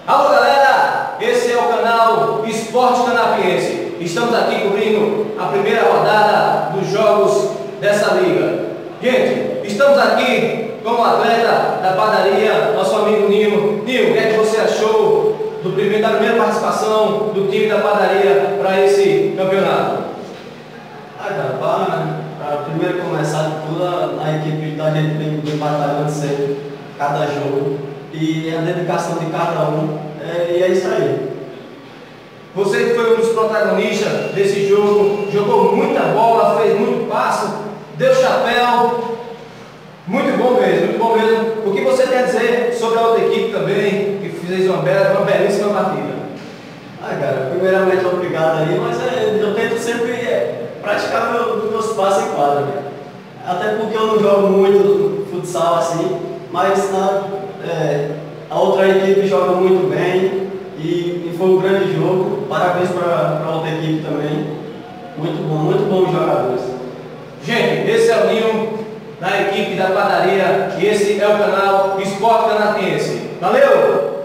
Alô galera, esse é o canal Esporte Canapiense. Estamos aqui cobrindo a primeira rodada dos jogos dessa liga. Gente, estamos aqui com o atleta da padaria, nosso amigo Nino. Nino, o que é que você achou da primeira participação do time da padaria para esse campeonato? Cara, para primeiro começar de tudo, a equipe da gente vem batalhando sempre, cada jogo, e a dedicação de cada um, e é isso aí. Você que foi um dos protagonistas desse jogo, jogou muita bola, fez muito passe, deu chapéu, muito bom mesmo, muito bom mesmo. O que você quer dizer sobre a outra equipe também, que fez uma belíssima partida? Cara, primeiramente obrigado aí, mas eu tento sempre praticar meus passes em quadra, né? Até porque eu não jogo muito futsal assim, mas a outra equipe joga muito bem e foi um grande jogo. Parabéns para a outra equipe também. Muito bom os jogadores. Gente, esse é o Ninho da equipe da padaria e esse é o canal Esporte Canapiense. Valeu!